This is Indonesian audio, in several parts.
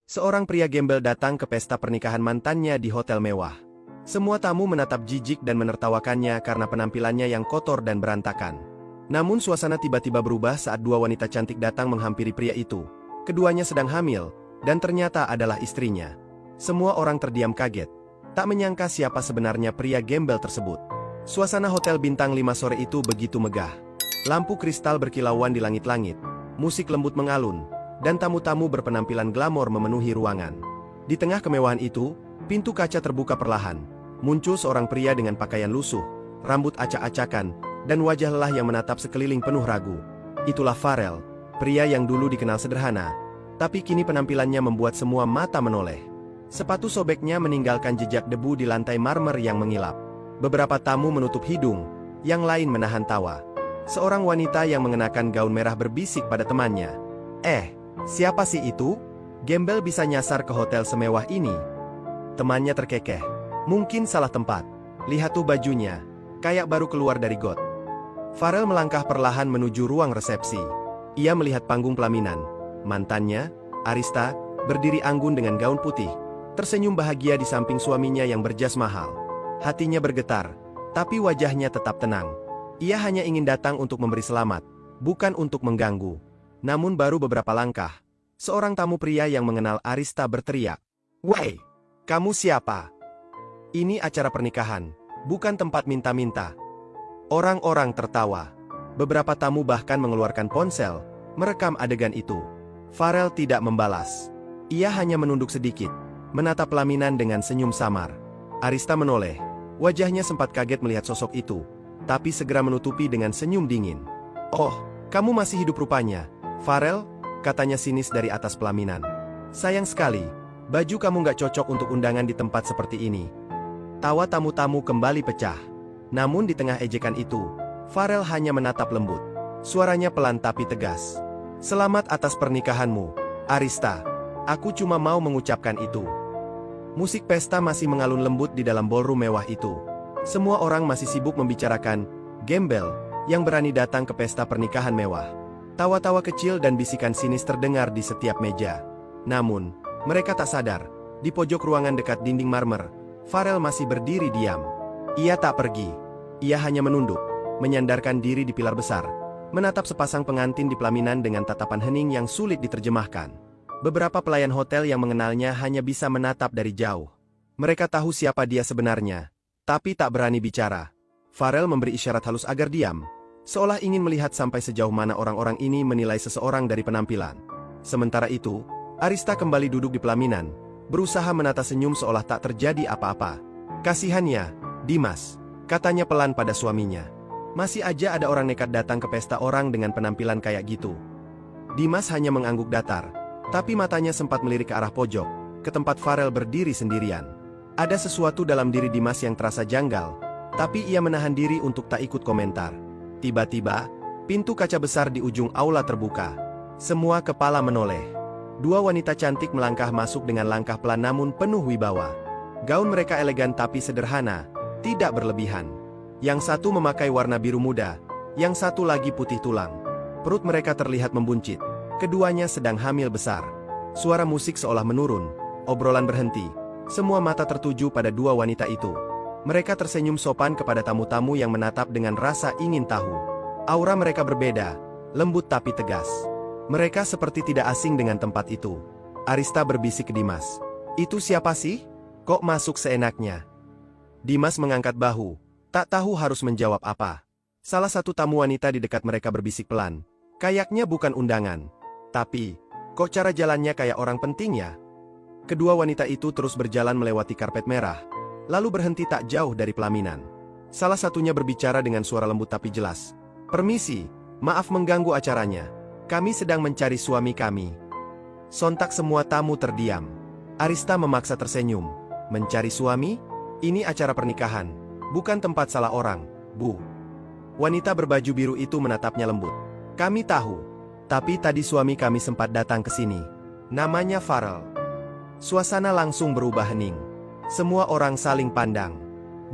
Seorang pria gembel datang ke pesta pernikahan mantannya di hotel mewah. Semua tamu menatap jijik dan menertawakannya karena penampilannya yang kotor dan berantakan. Namun suasana tiba-tiba berubah saat dua wanita cantik datang menghampiri pria itu. Keduanya sedang hamil, dan ternyata adalah istrinya. Semua orang terdiam kaget. Tak menyangka siapa sebenarnya pria gembel tersebut. Suasana hotel bintang 5 sore itu begitu megah. Lampu kristal berkilauan di langit-langit, musik lembut mengalun, dan tamu-tamu berpenampilan glamor memenuhi ruangan. Di tengah kemewahan itu, pintu kaca terbuka perlahan. Muncul seorang pria dengan pakaian lusuh, rambut acak-acakan, dan wajah lelah yang menatap sekeliling penuh ragu. Itulah Pharrell, pria yang dulu dikenal sederhana, tapi kini penampilannya membuat semua mata menoleh. Sepatu sobeknya meninggalkan jejak debu di lantai marmer yang mengilap. Beberapa tamu menutup hidung, yang lain menahan tawa. Seorang wanita yang mengenakan gaun merah berbisik pada temannya. Siapa sih itu? Gembel bisa nyasar ke hotel semewah ini? Temannya terkekeh. Mungkin salah tempat. Lihat tuh bajunya, kayak baru keluar dari got. Pharrell melangkah perlahan menuju ruang resepsi. Ia melihat panggung pelaminan. Mantannya, Arista, berdiri anggun dengan gaun putih, tersenyum bahagia di samping suaminya yang berjas mahal. Hatinya bergetar, tapi wajahnya tetap tenang. Ia hanya ingin datang untuk memberi selamat, bukan untuk mengganggu. Namun baru beberapa langkah, seorang tamu pria yang mengenal Arista berteriak, "Woi, kamu siapa? Ini acara pernikahan, bukan tempat minta-minta." Orang-orang tertawa. Beberapa tamu bahkan mengeluarkan ponsel, merekam adegan itu. Pharrell tidak membalas. Ia hanya menunduk sedikit, menatap pelaminan dengan senyum samar. Arista menoleh. Wajahnya sempat kaget melihat sosok itu, tapi segera menutupi dengan senyum dingin. "Oh, kamu masih hidup rupanya, Pharrell," katanya sinis dari atas pelaminan. "Sayang sekali, baju kamu gak cocok untuk undangan di tempat seperti ini." Tawa tamu-tamu kembali pecah. Namun di tengah ejekan itu, Pharrell hanya menatap lembut. Suaranya pelan tapi tegas. "Selamat atas pernikahanmu, Arista. Aku cuma mau mengucapkan itu." Musik pesta masih mengalun lembut di dalam ballroom mewah itu. Semua orang masih sibuk membicarakan gembel yang berani datang ke pesta pernikahan mewah. Tawa-tawa kecil dan bisikan sinis terdengar di setiap meja. Namun, mereka tak sadar, di pojok ruangan dekat dinding marmer, Pharrell masih berdiri diam. Ia tak pergi. Ia hanya menunduk, menyandarkan diri di pilar besar, menatap sepasang pengantin di pelaminan dengan tatapan hening yang sulit diterjemahkan. Beberapa pelayan hotel yang mengenalnya hanya bisa menatap dari jauh. Mereka tahu siapa dia sebenarnya, tapi tak berani bicara. Pharrell memberi isyarat halus agar diam, seolah ingin melihat sampai sejauh mana orang-orang ini menilai seseorang dari penampilan. Sementara itu, Arista kembali duduk di pelaminan, berusaha menata senyum seolah tak terjadi apa-apa. "Kasihannya, Dimas," katanya pelan pada suaminya. "Masih aja ada orang nekat datang ke pesta orang dengan penampilan kayak gitu." Dimas hanya mengangguk datar, tapi matanya sempat melirik ke arah pojok, ke tempat Pharrell berdiri sendirian. Ada sesuatu dalam diri Dimas yang terasa janggal, tapi ia menahan diri untuk tak ikut komentar. Tiba-tiba, pintu kaca besar di ujung aula terbuka. Semua kepala menoleh. Dua wanita cantik melangkah masuk dengan langkah pelan namun penuh wibawa. Gaun mereka elegan tapi sederhana, tidak berlebihan. Yang satu memakai warna biru muda, yang satu lagi putih tulang. Perut mereka terlihat membuncit. Keduanya sedang hamil besar. Suara musik seolah menurun, obrolan berhenti. Semua mata tertuju pada dua wanita itu. Mereka tersenyum sopan kepada tamu-tamu yang menatap dengan rasa ingin tahu. Aura mereka berbeda, lembut tapi tegas. Mereka seperti tidak asing dengan tempat itu. Arista berbisik ke Dimas. "Itu siapa sih? Kok masuk seenaknya?" Dimas mengangkat bahu, tak tahu harus menjawab apa. Salah satu tamu wanita di dekat mereka berbisik pelan. "Kayaknya bukan undangan. Tapi, kok cara jalannya kayak orang penting ya?" Kedua wanita itu terus berjalan melewati karpet merah, lalu berhenti tak jauh dari pelaminan. Salah satunya berbicara dengan suara lembut tapi jelas. "Permisi, maaf mengganggu acaranya. Kami sedang mencari suami kami." Sontak semua tamu terdiam. Arista memaksa tersenyum. "Mencari suami? Ini acara pernikahan, bukan tempat salah orang, Bu." Wanita berbaju biru itu menatapnya lembut. "Kami tahu, tapi tadi suami kami sempat datang ke sini. Namanya Pharrell." Suasana langsung berubah hening. Semua orang saling pandang.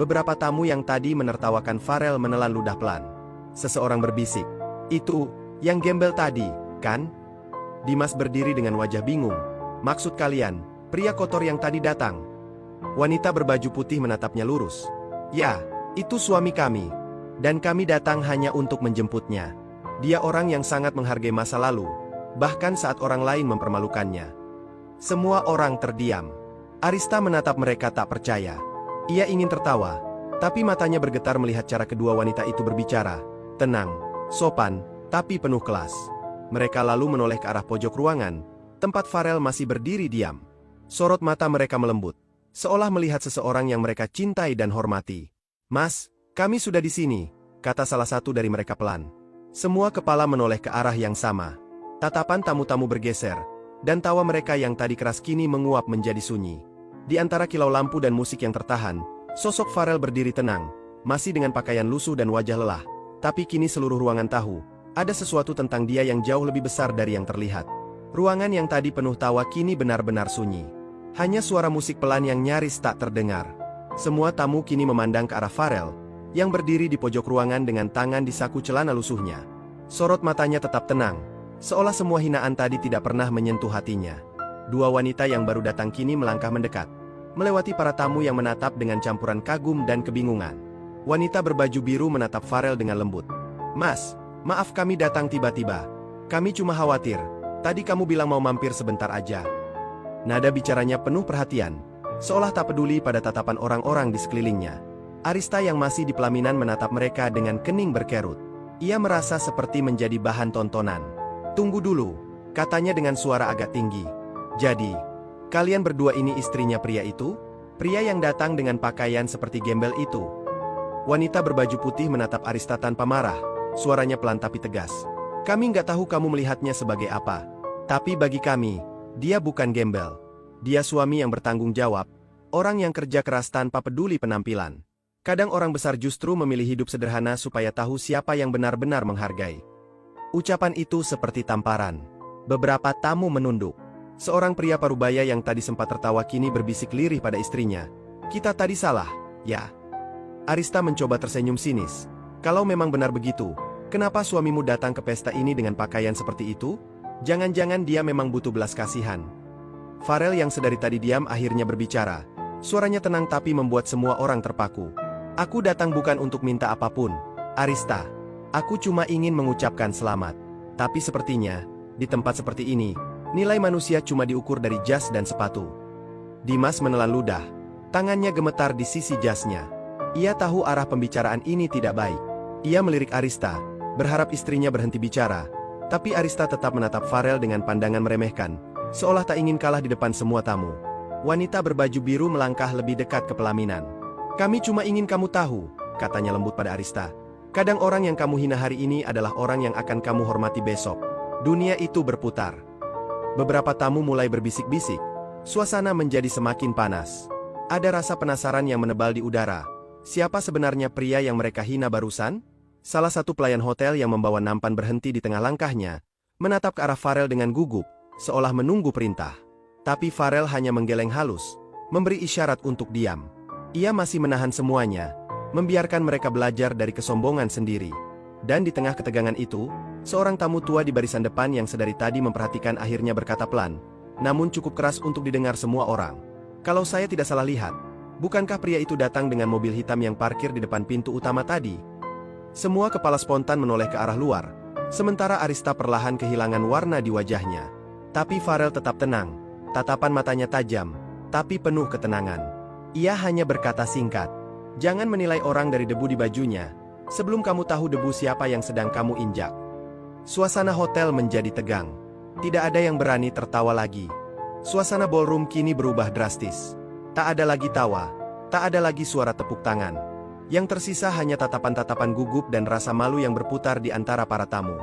Beberapa tamu yang tadi menertawakan Pharrell menelan ludah pelan. Seseorang berbisik, "Itu yang gembel tadi, kan?" Dimas berdiri dengan wajah bingung. Maksud kalian, pria kotor yang tadi datang? Wanita berbaju putih menatapnya lurus. Ya, itu suami kami. Dan kami datang hanya untuk menjemputnya. Dia orang yang sangat menghargai masa lalu, bahkan saat orang lain mempermalukannya. Semua orang terdiam. Arista menatap mereka tak percaya. Ia ingin tertawa, tapi matanya bergetar melihat cara kedua wanita itu berbicara. Tenang, sopan, tapi penuh kelas. Mereka lalu menoleh ke arah pojok ruangan, tempat Farel masih berdiri diam. Sorot mata mereka melembut, seolah melihat seseorang yang mereka cintai dan hormati. "Mas, kami sudah di sini," kata salah satu dari mereka pelan. Semua kepala menoleh ke arah yang sama. Tatapan tamu-tamu bergeser, dan tawa mereka yang tadi keras kini menguap menjadi sunyi. Di antara kilau lampu dan musik yang tertahan, sosok Farel berdiri tenang, masih dengan pakaian lusuh dan wajah lelah. Tapi kini seluruh ruangan tahu, ada sesuatu tentang dia yang jauh lebih besar dari yang terlihat. Ruangan yang tadi penuh tawa kini benar-benar sunyi. Hanya suara musik pelan yang nyaris tak terdengar. Semua tamu kini memandang ke arah Farel, yang berdiri di pojok ruangan dengan tangan di saku celana lusuhnya. Sorot matanya tetap tenang, seolah semua hinaan tadi tidak pernah menyentuh hatinya. Dua wanita yang baru datang kini melangkah mendekat, melewati para tamu yang menatap dengan campuran kagum dan kebingungan. Wanita berbaju biru menatap Farel dengan lembut. "Mas, maaf kami datang tiba-tiba. Kami cuma khawatir, tadi kamu bilang mau mampir sebentar aja." Nada bicaranya penuh perhatian, seolah tak peduli pada tatapan orang-orang di sekelilingnya. Arista yang masih di pelaminan menatap mereka dengan kening berkerut. Ia merasa seperti menjadi bahan tontonan. "Tunggu dulu," katanya dengan suara agak tinggi. "Jadi, kalian berdua ini istrinya pria itu? Pria yang datang dengan pakaian seperti gembel itu?" Wanita berbaju putih menatap Arista tanpa marah, suaranya pelan tapi tegas. "Kami nggak tahu kamu melihatnya sebagai apa. Tapi bagi kami, dia bukan gembel. Dia suami yang bertanggung jawab, orang yang kerja keras tanpa peduli penampilan. Kadang orang besar justru memilih hidup sederhana supaya tahu siapa yang benar-benar menghargai." Ucapan itu seperti tamparan. Beberapa tamu menunduk. Seorang pria parubaya yang tadi sempat tertawa kini berbisik lirih pada istrinya. "Kita tadi salah, ya?" Arista mencoba tersenyum sinis. "Kalau memang benar begitu, kenapa suamimu datang ke pesta ini dengan pakaian seperti itu? Jangan-jangan dia memang butuh belas kasihan." Farel yang sedari tadi diam akhirnya berbicara. Suaranya tenang tapi membuat semua orang terpaku. "Aku datang bukan untuk minta apapun, Arista. Aku cuma ingin mengucapkan selamat. Tapi sepertinya, di tempat seperti ini, nilai manusia cuma diukur dari jas dan sepatu." Dimas menelan ludah. Tangannya gemetar di sisi jasnya. Ia tahu arah pembicaraan ini tidak baik. Ia melirik Arista, berharap istrinya berhenti bicara. Tapi Arista tetap menatap Farel dengan pandangan meremehkan, seolah tak ingin kalah di depan semua tamu. Wanita berbaju biru melangkah lebih dekat ke pelaminan. "Kami cuma ingin kamu tahu," katanya lembut pada Arista. "Kadang orang yang kamu hina hari ini adalah orang yang akan kamu hormati besok. Dunia itu berputar." Beberapa tamu mulai berbisik-bisik. Suasana menjadi semakin panas. Ada rasa penasaran yang menebal di udara. Siapa sebenarnya pria yang mereka hina barusan? Salah satu pelayan hotel yang membawa nampan berhenti di tengah langkahnya, menatap ke arah Farel dengan gugup, seolah menunggu perintah. Tapi Farel hanya menggeleng halus, memberi isyarat untuk diam. Ia masih menahan semuanya, membiarkan mereka belajar dari kesombongan sendiri. Dan di tengah ketegangan itu, seorang tamu tua di barisan depan yang sedari tadi memperhatikan akhirnya berkata pelan, namun cukup keras untuk didengar semua orang. "Kalau saya tidak salah lihat, bukankah pria itu datang dengan mobil hitam yang parkir di depan pintu utama tadi?" Semua kepala spontan menoleh ke arah luar, sementara Arista perlahan kehilangan warna di wajahnya. Tapi Farel tetap tenang, tatapan matanya tajam, tapi penuh ketenangan. Ia hanya berkata singkat, "Jangan menilai orang dari debu di bajunya, sebelum kamu tahu debu siapa yang sedang kamu injak." Suasana hotel menjadi tegang. Tidak ada yang berani tertawa lagi. Suasana ballroom kini berubah drastis. Tak ada lagi tawa, tak ada lagi suara tepuk tangan. Yang tersisa hanya tatapan-tatapan gugup dan rasa malu yang berputar di antara para tamu.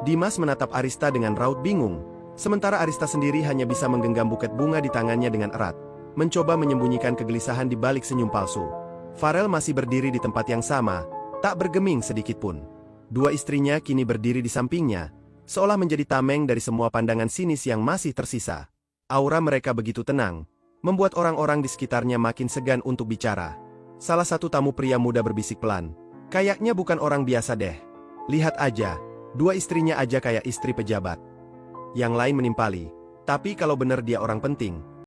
Dimas menatap Arista dengan raut bingung, sementara Arista sendiri hanya bisa menggenggam buket bunga di tangannya dengan erat, mencoba menyembunyikan kegelisahan di balik senyum palsu. Farel masih berdiri di tempat yang sama, tak bergeming sedikitpun. Dua istrinya kini berdiri di sampingnya, seolah menjadi tameng dari semua pandangan sinis yang masih tersisa. Aura mereka begitu tenang, membuat orang-orang di sekitarnya makin segan untuk bicara. Salah satu tamu pria muda berbisik pelan, "Kayaknya bukan orang biasa deh. Lihat aja, dua istrinya aja kayak istri pejabat." Yang lain menimpali, Tapi kalau benar dia orang penting,